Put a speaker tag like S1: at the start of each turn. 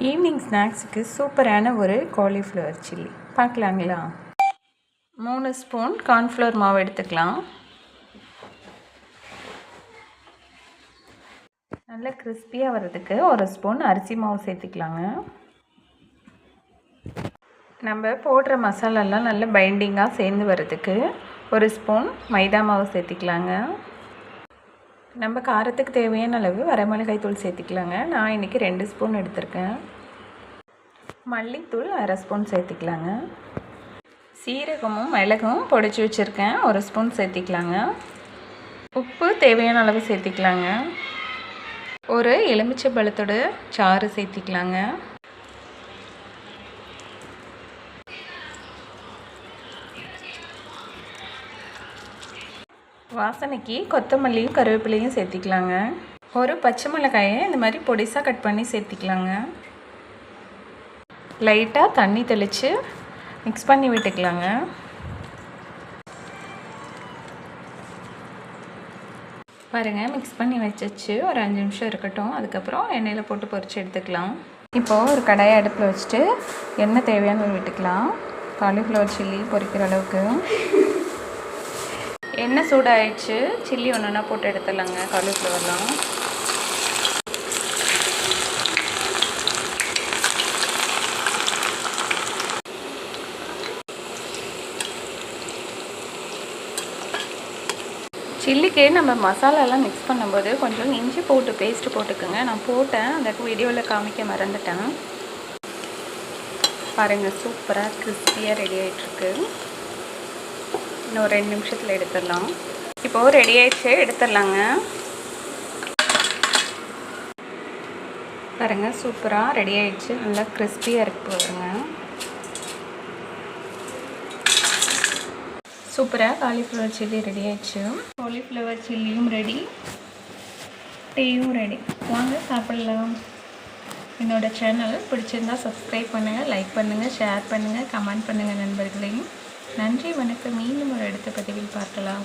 S1: Evening ஸ்நாக்ஸுக்கு சூப்பரான ஒரு காலிஃப்ளவர் சில்லி பார்க்கலாங்களா? 3 ஸ்பூன் கார்ன்ஃப்ளவர் மாவு எடுத்துக்கலாம். நல்லா கிறிஸ்பியாக வர்றதுக்கு 1 ஸ்பூன் அரிசி மாவு சேர்த்துக்கலாங்க. நம்ம போடுற மசாலாலாம் நல்ல பைண்டிங்காக சேர்ந்து வர்றதுக்கு 1 ஸ்பூன் மைதா மாவு சேர்த்திக்கலாங்க. நம்ம காரத்துக்கு தேவையான அளவு வரமிளகாய் தூள் சேர்த்திக்கலாங்க. நான் இன்றைக்கி 2 ஸ்பூன் எடுத்திருக்கேன். மல்லித்தூள் 1/2 ஸ்பூன் சேர்த்திக்கலாங்க. சீரகமும் மிளகும் பொடிச்சு வச்சுருக்கேன், 1 ஸ்பூன் சேர்த்திக்கலாங்க. உப்பு தேவையான அளவு சேர்த்திக்கலாங்க. ஒரு எலுமிச்சை பழத்தோட சாறு சேர்த்திக்கலாங்க. வாசனைக்கு கொத்தமல்லியும் கருவேப்பிலையும் சேர்த்திக்கலாங்க. ஒரு பச்சை மிளகாயை இந்த மாதிரி பொடிசாக கட் பண்ணி சேர்த்திக்கலாங்க. லைட்டாக தண்ணி தெளித்து மிக்ஸ் பண்ணி விட்டுக்கலாங்க. பாருங்கள், மிக்ஸ் பண்ணி வச்சிச்சு. ஒரு 5 நிமிஷம் இருக்கட்டும். அதுக்கப்புறம் எண்ணெயில் போட்டு பொரித்து எடுத்துக்கலாம். இப்போது ஒரு கடாயை அடுப்பில் வச்சுட்டு எண்ணெய் தேவையான விட்டுக்கலாம். காலிஃப்ளவர் சில்லி பொரிக்கிற அளவுக்கு எண்ணெய் சூடாகிடுச்சு. சில்லி ஒன்றா போட்டு எடுத்துடலாங்க. காலிஃப்ளவர்லாம் சில்லிக்கு நம்ம மசாலாலாம் மிக்ஸ் பண்ணும்போது கொஞ்சம் இஞ்சி போட்டு பேஸ்ட்டு போட்டுக்கோங்க. நான் போட்டேன், அந்த வீடியோவில் காமிக்க மறந்துட்டேன். பாருங்கள், சூப்பராக கிறிஸ்பியாக ரெடி ஆகிட்டுருக்கு. இன்னும் 2 நிமிஷத்தில் எடுத்துடலாம். இப்போது ரெடி ஆகிடுச்சு, எடுத்துடலாங்க. பாருங்கள், சூப்பராக ரெடி ஆகிடுச்சு. நல்லா கிறிஸ்பியாக இருக்கு பாருங்க. சூப்பராக காலிஃப்ளவர் சில்லி ரெடி ஆகிடுச்சு. காலிஃப்ளவர் சில்லியும் ரெடி, டீயும் ரெடி. வாங்க சாப்பிடலாம். என்னோடய சேனல் பிடிச்சிருந்தா சப்ஸ்கிரைப் பண்ணுங்கள், லைக் பண்ணுங்கள், ஷேர் பண்ணுங்கள், கமெண்ட் பண்ணுங்கள் நண்பர்களையும். நன்றி, வணக்கம். மீண்டும் ஒரு அடுத்த பதிவில் பார்க்கலாம்.